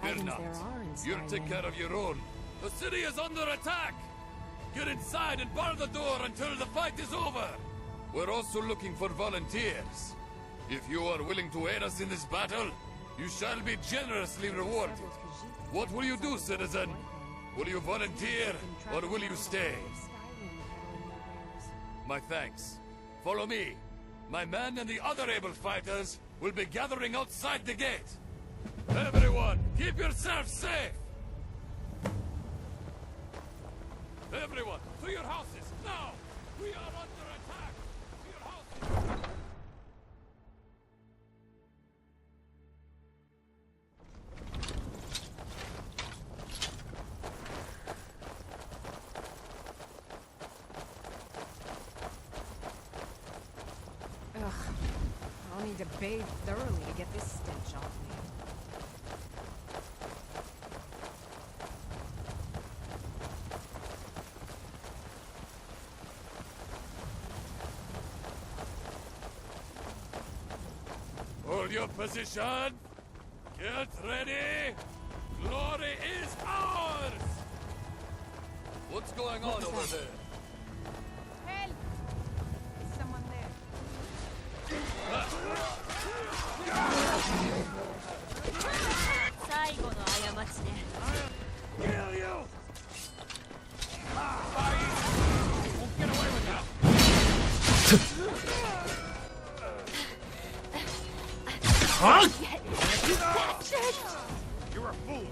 items there are in You take Skyrim. care of your own. The city is under attack! Get inside and bar the door until the fight is over! We're also looking for volunteers. If you are willing to aid us in this battle, you shall be generously rewarded. What will you do, citizen? Will you volunteer, or will you stay? My thanks. Follow me. My men and the other able fighters will be gathering outside the gate. Everyone, keep yourselves safe! Everyone, to your houses, now! We are under attack! To your houses! Ugh. I'll need to bathe thoroughly to get this stench off me. Hold your position! Get ready! Glory is ours! What's going on over there? Help! Is someone there? Kill you! Won't get away with that! Huh? You're a fool!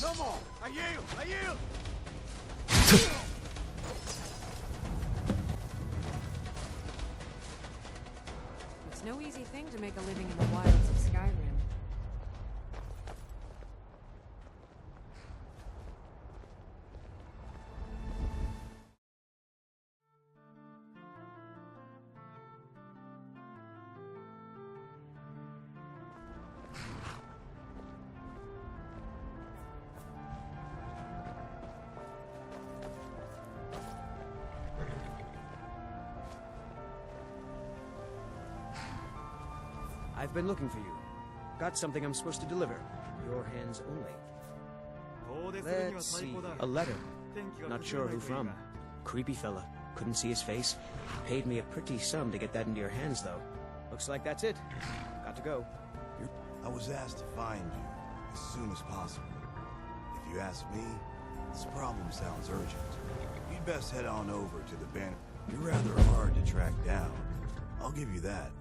No more! I yield! I yield! It's no easy thing to make a living in the wilds of Skyrim. I've been looking for you. Got something I'm supposed to deliver. Your hands only. Let's see. A letter. Not sure who from. Creepy fella. Couldn't see his face. Paid me a pretty sum to get that into your hands, though. Looks like that's it. Got to go. I was asked to find you as soon as possible. If you ask me, this problem sounds urgent. You'd best head on over to the banner. You're rather hard to track down. I'll give you that.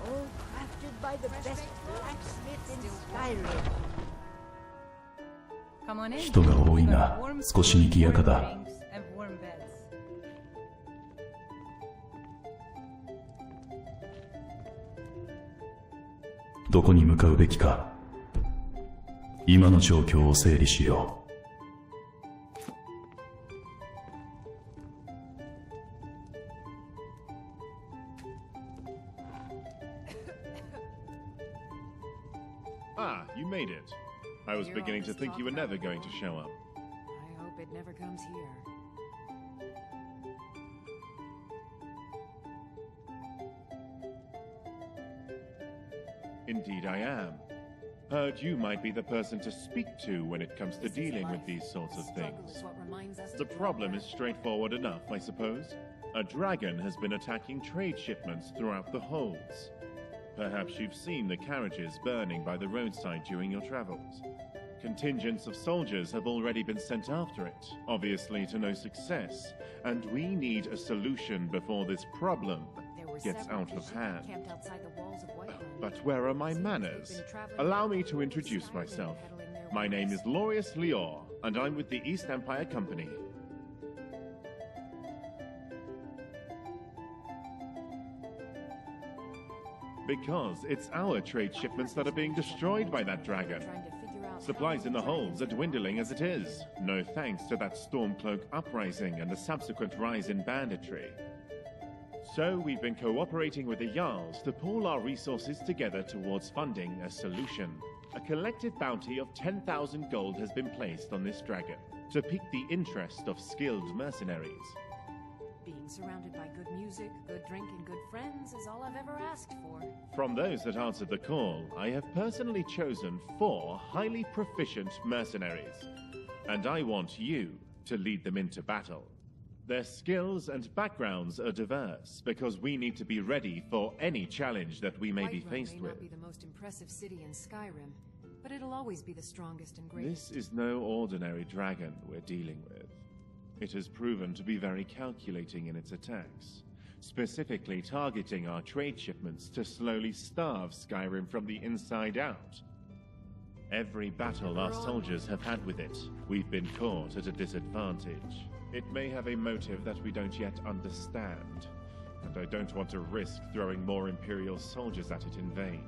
All crafted by the best blacksmith in Skyrim. Come on in. 人が多いな。少し賑やかだ。どこに向かうべきか。今の状況を整理しよう。Ah, you made it. I was Hear all beginning to this think talk you were about never the going to wall? show up. I hope it never comes here. Indeed I am. Heard you might be the person to speak to when it comes to This is dealing with life. these sorts of Struggle things. is what reminds us The to problem is love straightforward enough, I suppose. A dragon has been attacking trade shipments throughout the holds. Perhaps you've seen the carriages burning by the roadside during your travels. Contingents of soldiers have already been sent after it, obviously to no success, and we need a solution before this problem There were gets several out of Vishnu hand. camped outside the walls of Whiterun. But where are my Seems they've manners? been traveling Allow all me over to introduce Skyrim, myself. peddling their My name wares. is Lorius Lior, and I'm with the East Empire Company. Because it's our trade shipments that are being destroyed by that dragon. Trying to figure out Supplies how in the dragons holds are can dwindling work. as it is, no thanks to that Stormcloak uprising and the subsequent rise in banditry. So we've been cooperating with the Jarls to pool our resources together towards funding a solution. A collective bounty of 10,000 gold has been placed on this dragon to pique the interest of skilled mercenaries. Being surrounded by good music, good drink, and good friends is all I've ever asked for. From those that answered the call, I have personally chosen 4 highly proficient mercenaries, and I want you to lead them into battle. Their skills and backgrounds are diverse, because we need to be ready for any challenge that we may be Whiterun faced may with. not be the most impressive city in Skyrim, but it'll always be the strongest and greatest. This is no ordinary dragon we're dealing with. It has proven to be very calculating in its attacks, specifically targeting our trade shipments to slowly starve Skyrim from the inside out. Every battle our soldiers have had with it, we've been caught at a disadvantage. It may have a motive that we don't yet understand, and I don't want to risk throwing more Imperial soldiers at it in vain.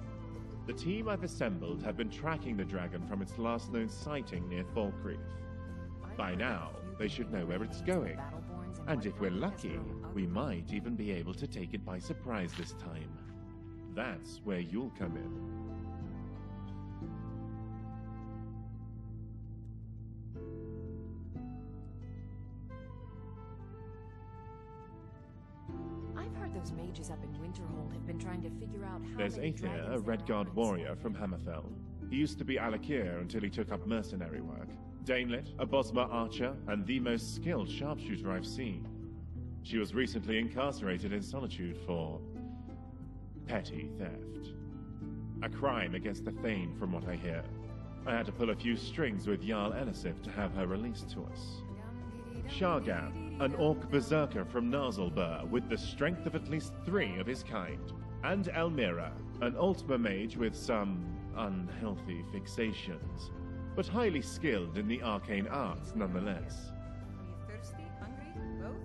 The team I've assembled have been tracking the dragon from its last known sighting near Falkreath. By now, they should know where it's going, and if we're lucky, we might even be able to take it by surprise this time. That's where you'll come in. I've heard those mages up in Winterhold have been trying to figure out how There's many Aether, dragons a there Redguard are in warrior Skyrim. from Hammerfell. He used to be Alakir until he took up mercenary work. Danelit, a Bosmer archer, and the most skilled sharpshooter I've seen. She was recently incarcerated in solitude for petty theft. A crime against the Thane, from what I hear. I had to pull a few strings with Jarl Elisif to have her released to us. Shargan, an Orc berserker from Narzelbur with the strength of at least 3 of his kind. And Elmira, an Altmer mage with some unhealthy fixations, but highly skilled in the arcane arts nonetheless. Are you thirsty? Hungry? Both?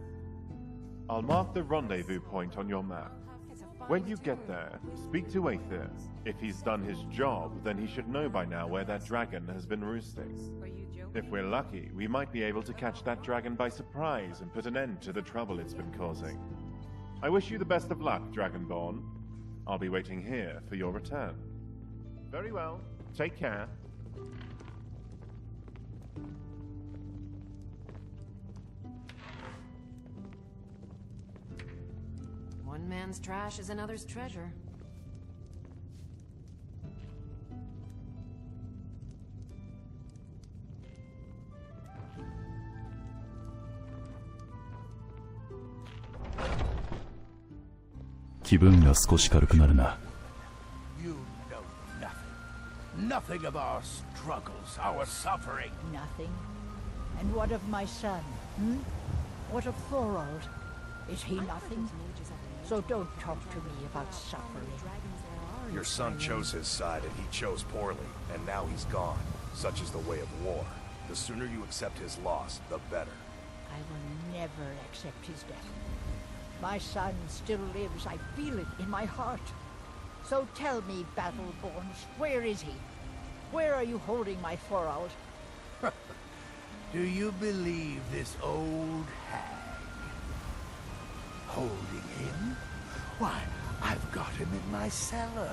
I'll mark the rendezvous point on your map. It's a fine When you tour. get there, speak to Aether. If he's done his job, then he should know by now where that dragon has been roosting. Are you joking? If we're lucky, we might be able to catch that dragon by surprise and put an end to the trouble it's been causing. I wish you the best of luck, Dragonborn. I'll be waiting here for your return. Very well. Take care. One man's trash is another's treasure.気分が少し軽くなるな。 You know nothing. Nothing of our struggles, our suffering. Nothing. And what of my son? What of Thorold? Is he nothing? So don't talk to me about suffering. Your son chose his side and he chose poorly, and now he's gone. Such is the way of war. The sooner you accept his loss, the better. I will never accept his death. My son still lives. I feel it in my heart. So tell me, Battleborns, where is he? Where are you holding my Thorold? Do you believe this old hag? Holding him? Why, I've got him in my cellar.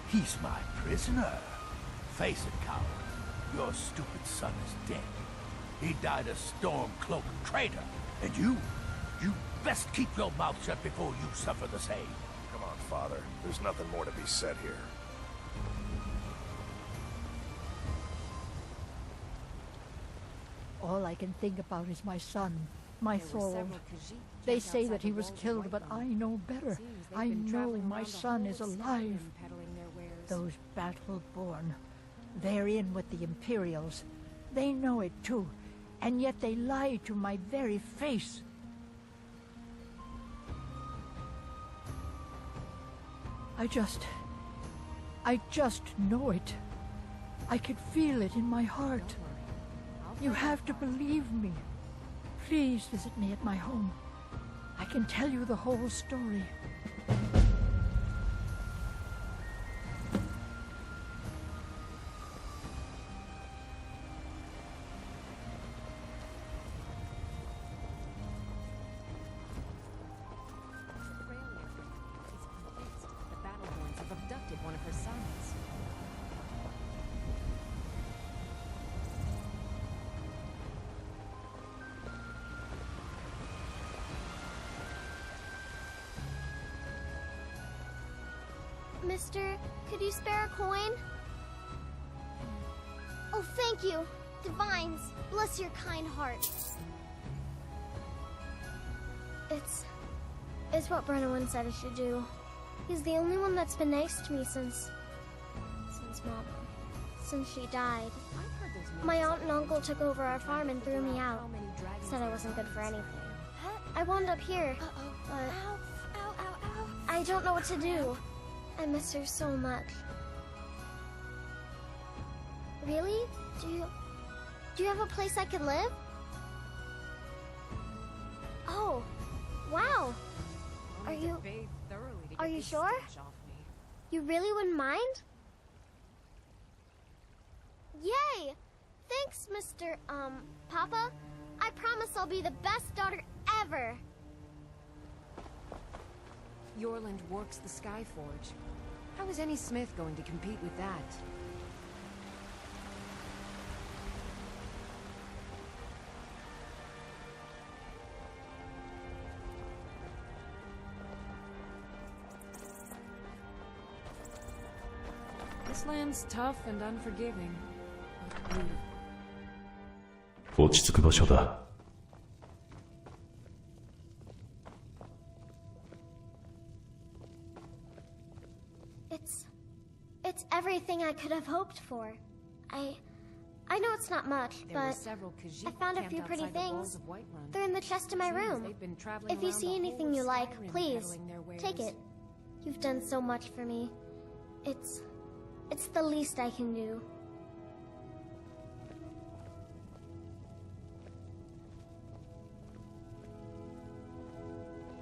He's my prisoner. Face it, coward. Your stupid son is dead. He died a storm-cloaked traitor. And you best keep your mouth shut before you suffer the same. Come on, Father. There's nothing more to be said here. All I can think about is my son, my There were Thor. several Khajiit They camped say outside that he the was walls of killed, but I Whiterun. know better. Seems they've I been know traveling my around the son is whole of alive. Skyrim peddling their wares. Those battle-born. They're in with the Imperials. They know it too, and yet they lie to my very face. I just know it. I can feel it in my heart. I'll You find have to out. believe me. Please visit me at my home. I can tell you the whole story. Australia is convinced the Battleborns have abducted one of her sons. Mister, could you spare a coin? Oh, thank you. Divines, bless your kind heart. It's what Brennan said I should do. He's the only one that's been nice to me since Mom. Since she died. I've heard those My names aunt and up uncle there. took over our farm and threw me Figure out. how many dragons Said I there wasn't good for are. anything. I wound up here, but Ow, ow, ow, ow. I don't know what to do. I miss her so much. Really? Do you have a place I could live? Oh, wow. I'll Are need to you- bathe thoroughly to are get you this sure? stench off me. You really wouldn't mind? Yay! Thanks, Mr. Papa. I promise I'll be the best daughter ever. Yorland works the Skyforge. How is any smith going to compete with that? This land's tough and unforgiving, but beautiful. 落ち着く場所だ。It's everything I could have hoped for. I know it's not much, There were but several Khajiit I found a camped few pretty outside the walls things. of Whiterun. They're in the chest in my Seems room. they've been traveling If you around see the anything whole you of like, Skyrim please peddling their take wares. it. You've done so much for me. It's the least I can do.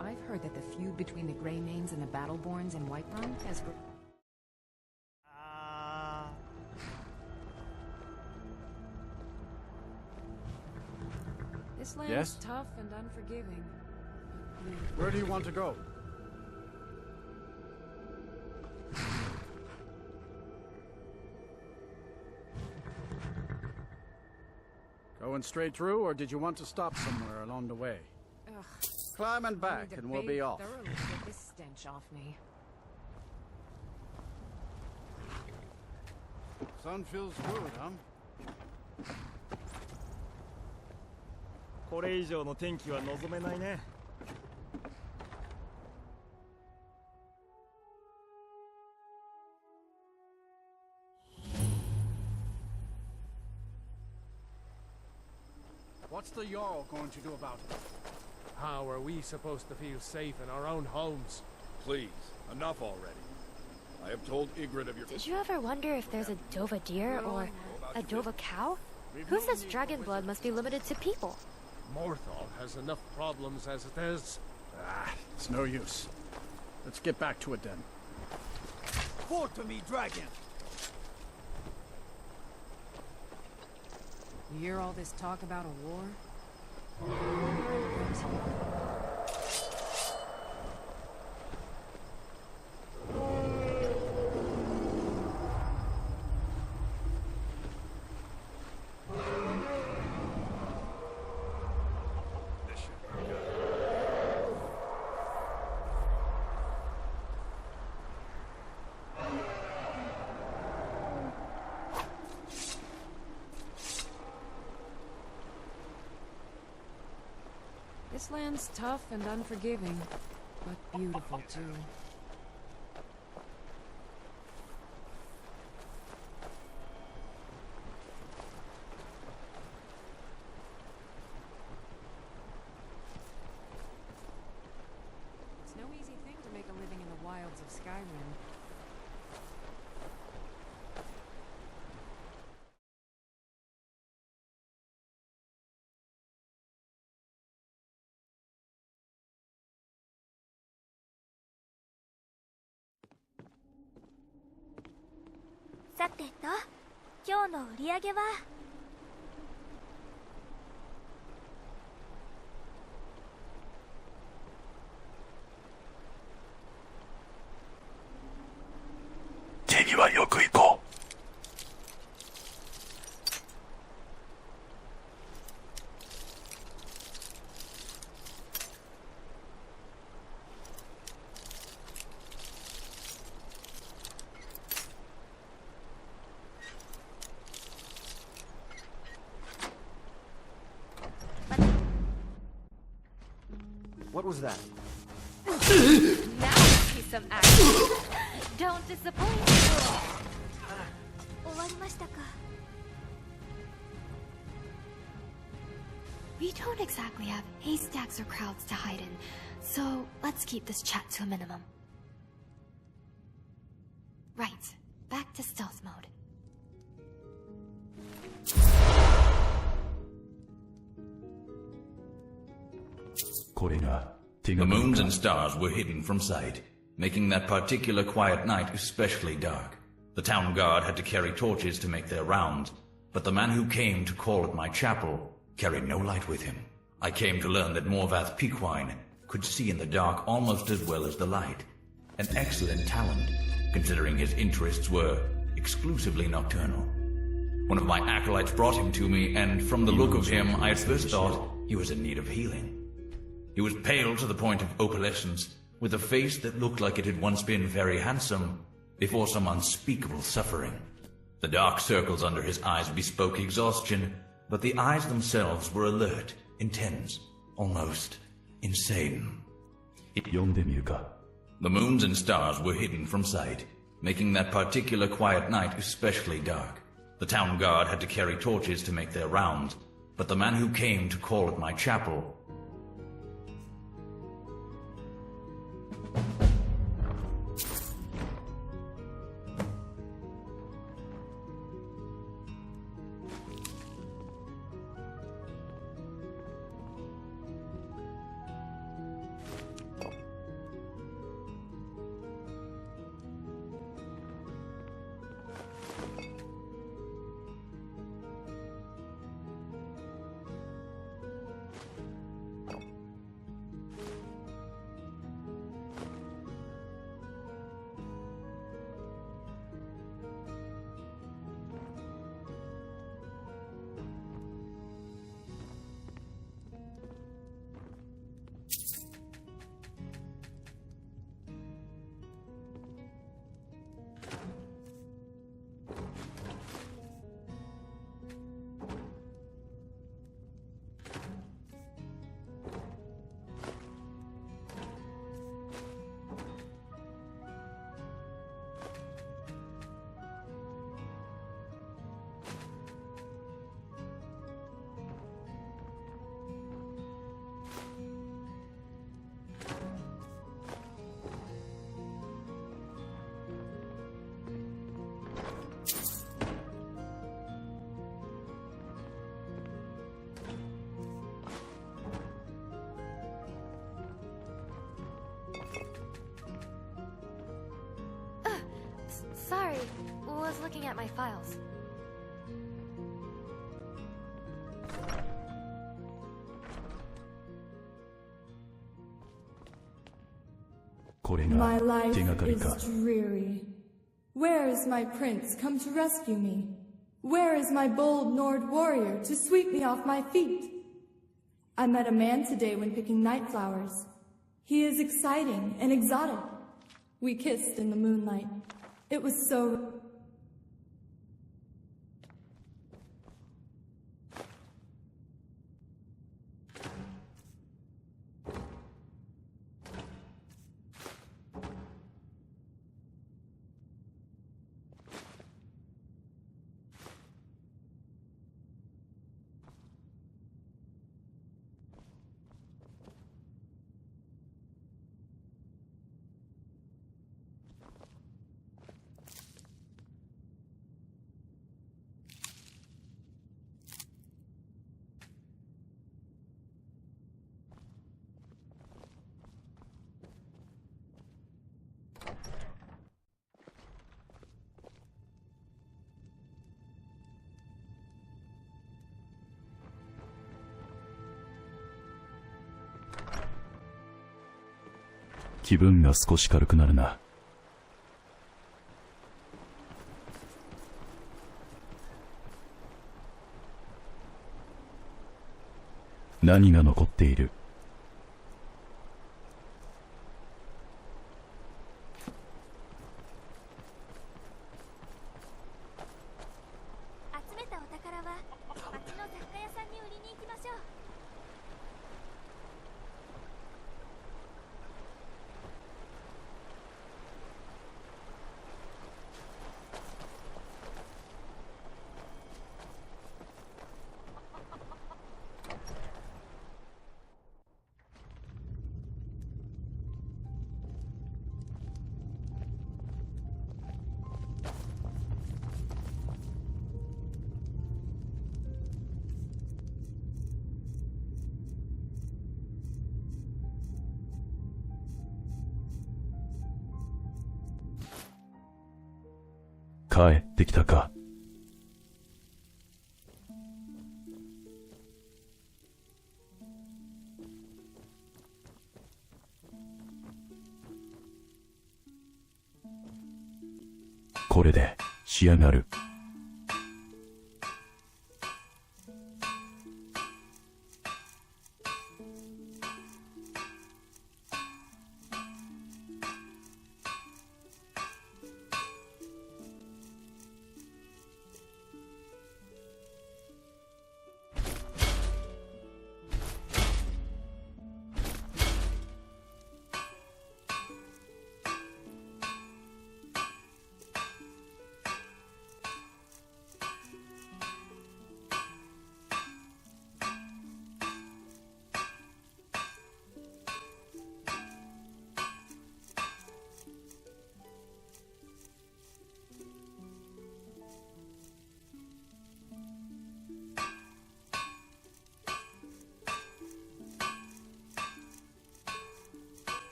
I've heard that the feud between the Greymanes and the Battleborns in Whiterun has... This land's Yes? tough and unforgiving. but beautiful. Where do you want to go? Going straight through, or did you want to stop somewhere along the way? Ugh, Climb and I back, need to and we'll be bathe off. thoroughly to get this stench off me. Sun feels good, huh? これ以上の天気は望めないね。What's the Jarl going to do about it? How are we supposed to feel safe in our own homes? Please, enough already. I have told Ygritte of your... Did you ever wonder if there's a Dova deer or a Dova cow? Who says dragon blood must be limited to people? Morthal has enough problems as it is. Ah, it's no use. Let's get back to it then. Fall to me, dragon! You hear all this talk about a war? This land's tough and unforgiving, but beautiful too. It's no easy thing to make a living in the wilds of Skyrim. What was that? Now I see some action. Don't disappoint. We don't exactly have haystacks or crowds to hide in, so let's keep this chat to a minimum. Right, back to stealth mode. The moons and stars were hidden from sight, making that particular quiet night especially dark. The town guard had to carry torches to make their rounds, but the man who came to call at my chapel carried no light with him. I came to learn that Morvath Pequine could see in the dark almost as well as the light. An excellent talent, considering his interests were exclusively nocturnal. One of my acolytes brought him to me, and from the look of him, I at first thought he was in need of healing. He was pale to the point of opalescence, with a face that looked like it had once been very handsome, before some unspeakable suffering. The dark circles under his eyes bespoke exhaustion, but the eyes themselves were alert, intense, almost insane. The moons and stars were hidden from sight, making that particular quiet night especially dark. The town guard had to carry torches to make their rounds, but the man who came to call at my chapel Sorry, was looking at my files. My life is dreary. Where is my prince come to rescue me? Where is my bold Nord warrior to sweep me off my feet? I met a man today when picking night flowers. He is exciting and exotic. We kissed in the moonlight. It was so... 気分が少し軽くなるな。何が残っている？集めたお宝は町の雑貨屋さんに売りに行きましょう。帰ってきたか。これで仕上がる。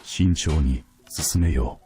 慎重に進めよう。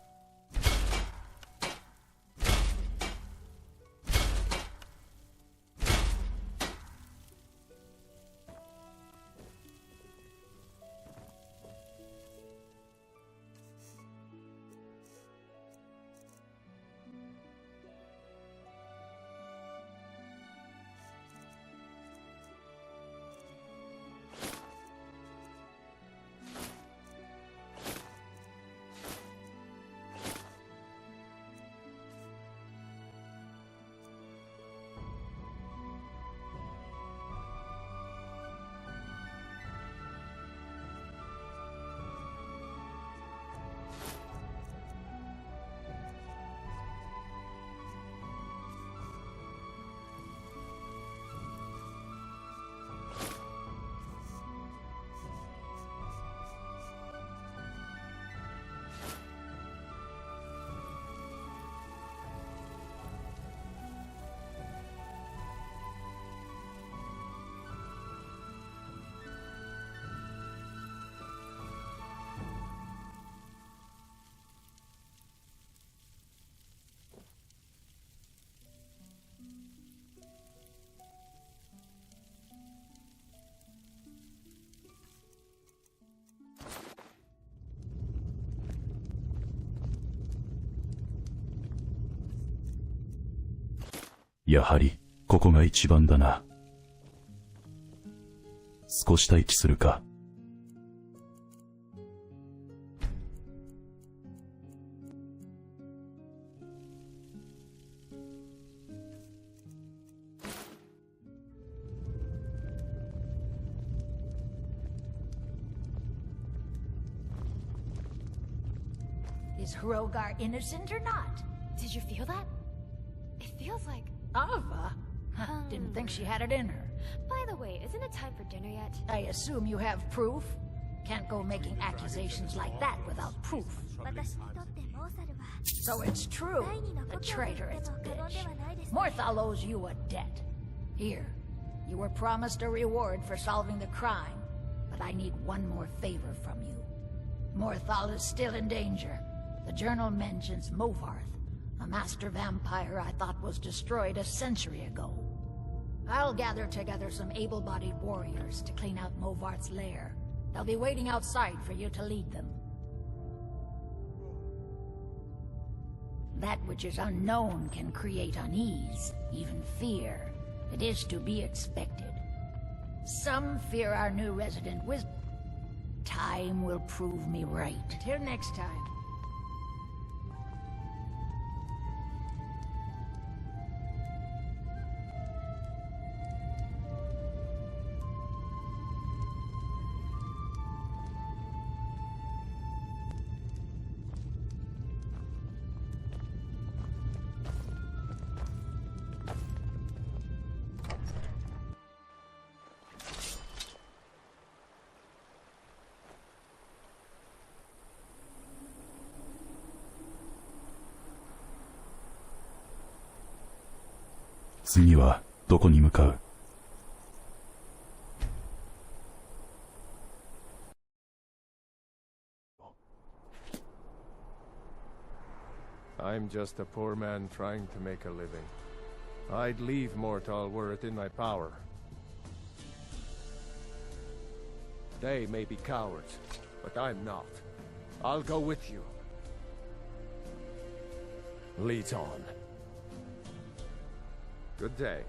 やはりここが一番だな。少し待機するか。Is Hrogar innocent or not? Did you feel that? It feels like... Ava? Didn't think she had it in her. isn't it time for dinner yet? I assume you have proof? Can't go making accusations like that without proof. So it's true. The traitorous bitch. Morthal owes you a debt. Here, you were promised a reward for solving the crime, but I need one more favor from you. Morthal is still in danger. The journal mentions Movarth, a master vampire I thought was destroyed a century ago. I'll gather together some able-bodied warriors to clean out Movarth's lair. They'll be waiting outside for you to lead them. That which is unknown can create unease, even fear. It is to be expected. Some fear our new resident wisdom. Time will prove me right. Till next time.次はどこに向かう？ I'm just a poor man trying to make a living. I'd leave Mortal were it in my power. They may be cowards, but I'm not. I'll go with you. Lead on. Good day.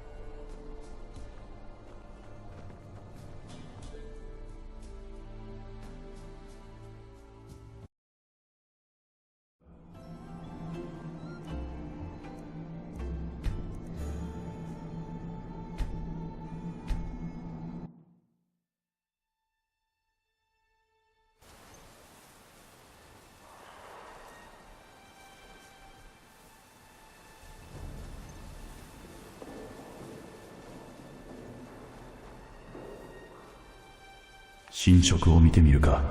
進捗を見てみるか。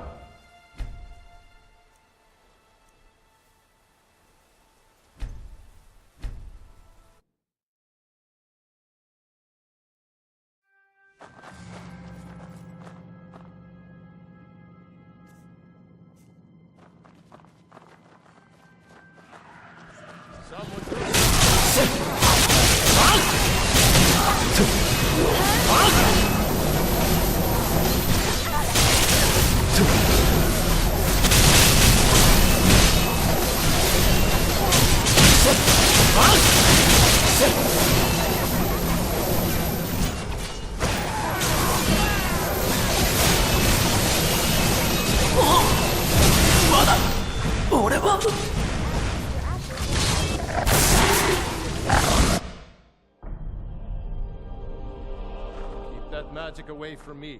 Keep that magic away from me.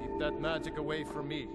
Keep that magic away from me.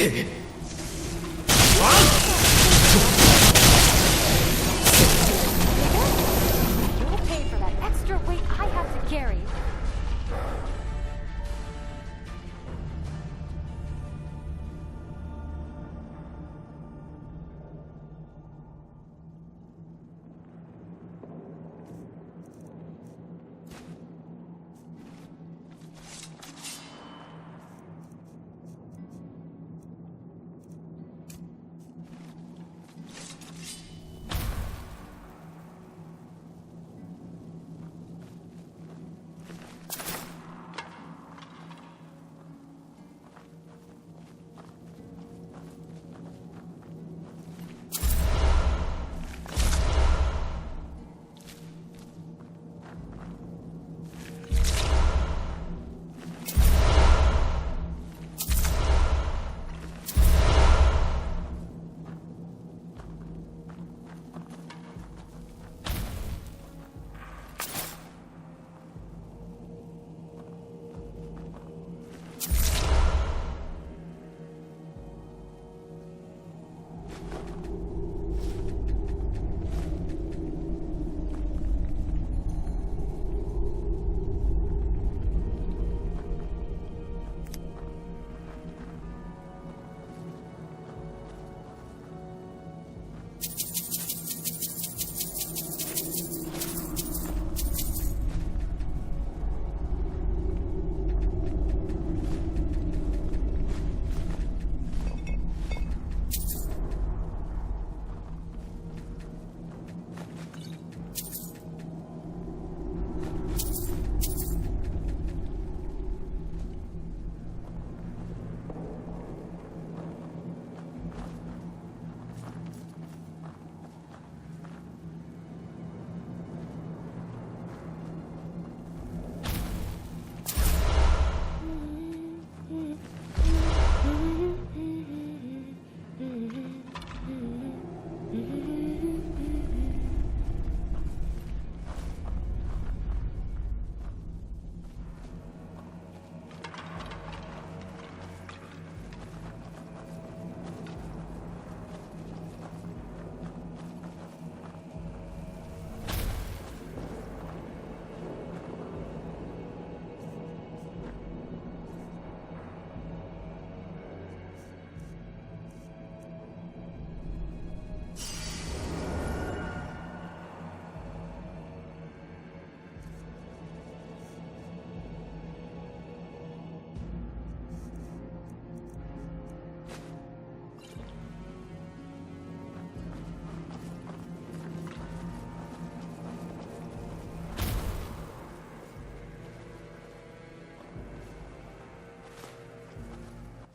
You'll pay for that extra weight I have to carry.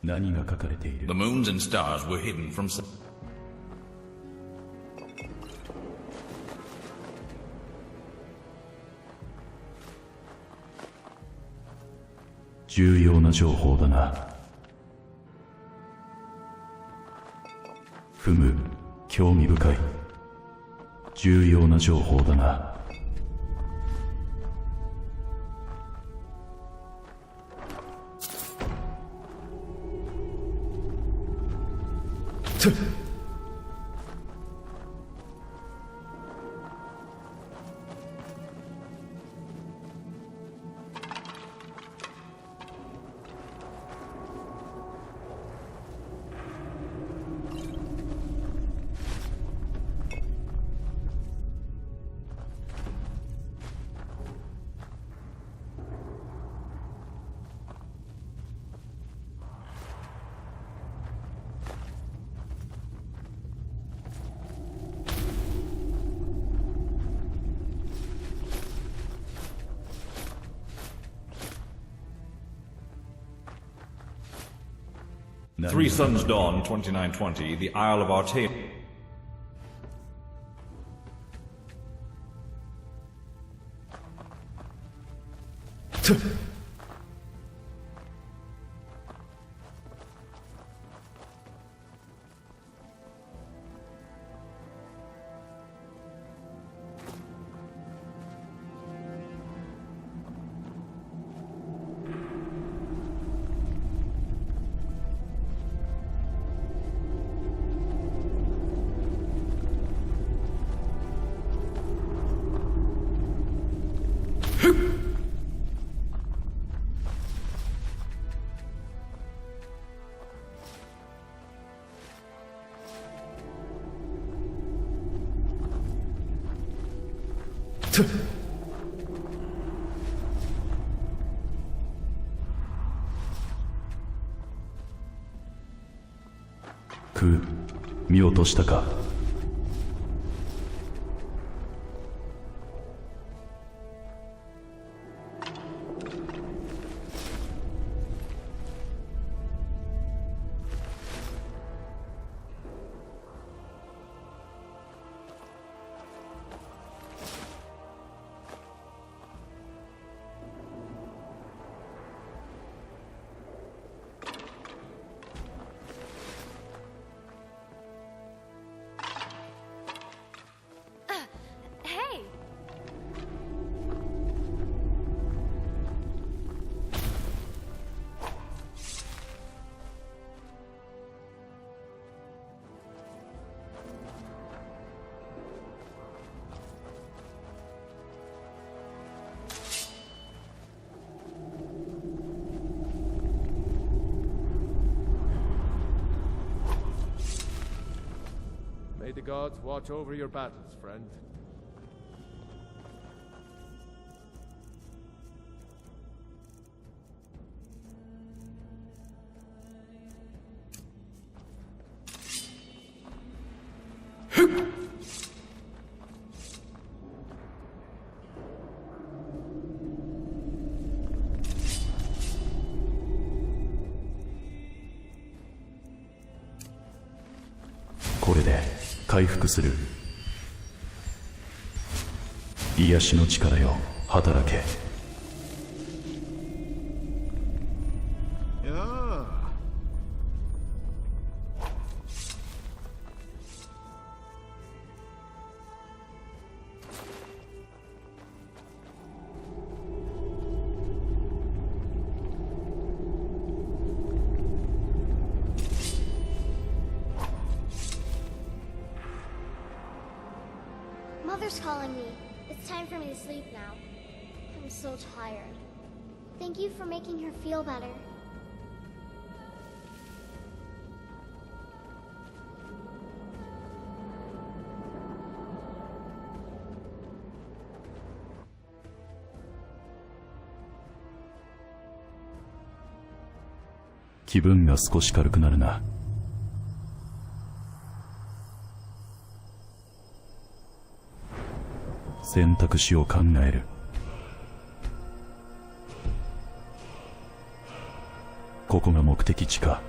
The moons and stars were hidden from sight. 重要な情報だな。ふむ、興味深い。重要な情報だな。Three Suns Dawn 2920, the Isle of Artaeum. 見落としたか。May the gods watch over your battles, friend.これで回復する。癒しの力よ、働け。Mother's calling me. It's time for me to sleep now. I'm so tired. Thank you for making her feel better. "気分が少し軽くなるな。選択肢を考える。ここが目的地か。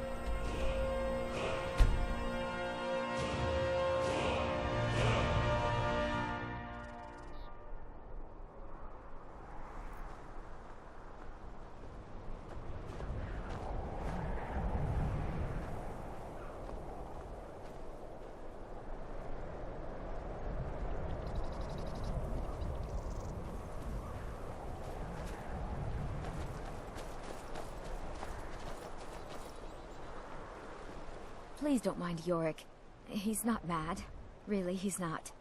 Please don't mind Yorick. He's not mad. Really, he's not.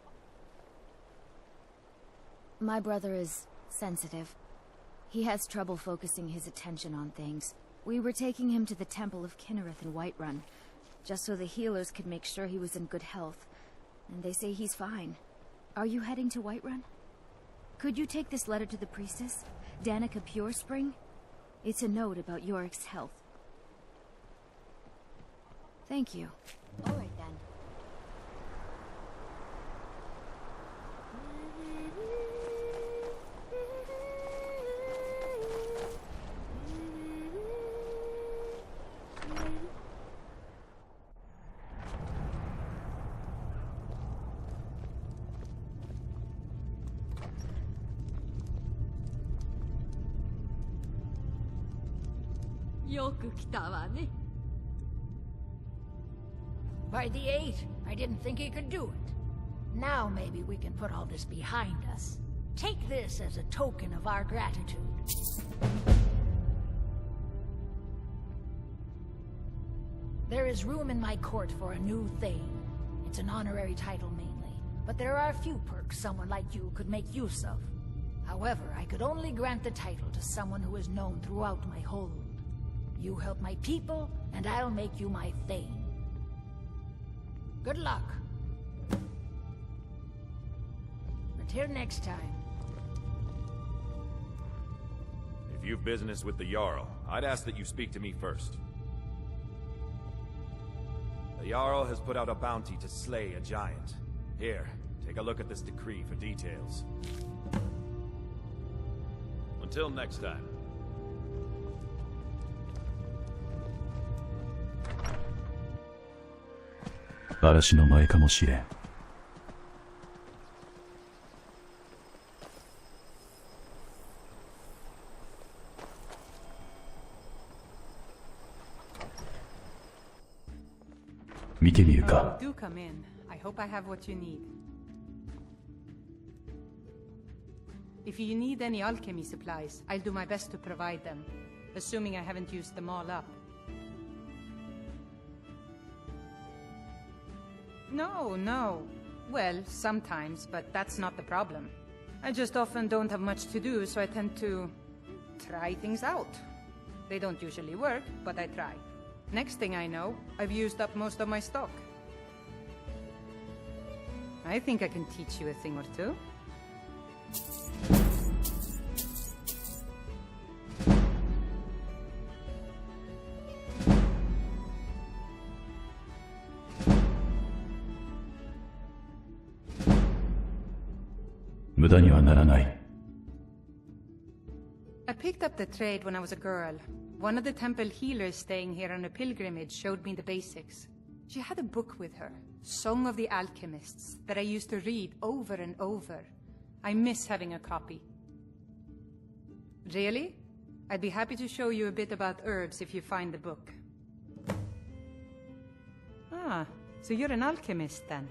My brother is sensitive. He has trouble focusing his attention on things. We were taking him to the Temple of Kinnereth in Whiterun, just so the healers could make sure he was in good health. And they say he's fine. Are you heading to Whiterun? Could you take this letter to the priestess, Danica Purespring? It's a note about Yorick's health. Thank you. All right, then. By the 8, I didn't think he could do it. Now maybe we can put all this behind us. Take this as a token of our gratitude. There is room in my court for a new thane. It's an honorary title mainly, but there are a few perks someone like you could make use of. However, I could only grant the title to someone who is known throughout my hold. You help my people, and I'll make you my thane. Good luck. Until next time. If you've business with the Jarl, I'd ask that you speak to me first. The Jarl has put out a bounty to slay a giant. Here, take a look at this decree for details. Until next time. 嵐の前かもしれん。見てみるか。 Do come in. I hope I have what you need. If you need any alchemy supplies, I'll do my best to provide them, assuming I haven't used them all up. No. Well, sometimes, but that's not the problem. I just often don't have much to do, so I tend to try things out. They don't usually work, but I try. Next thing I know, I've used up most of my stock. I think I can teach you a thing or two. I picked up the trade when I was a girl. One of the temple healers staying here on a pilgrimage showed me the basics. She had a book with her, Song of the Alchemists, that I used to read over and over. I miss having a copy. Really? I'd be happy to show you a bit about herbs if you find the book. Ah, so you're an alchemist then?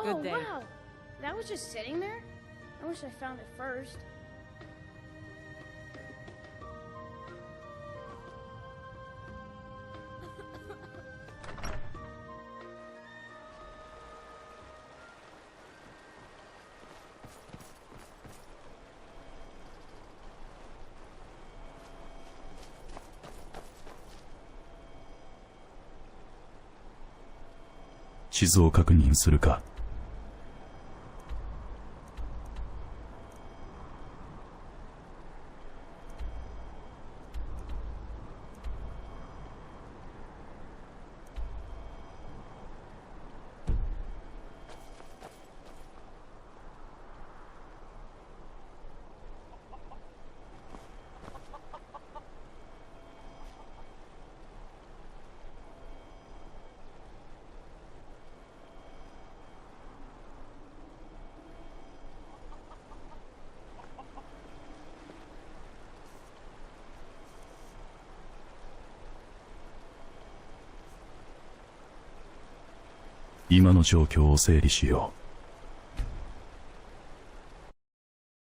Oh, Good day. wow. That was just sitting there? I wish I found it first. 地図を確認するか。今の状況を整理しよ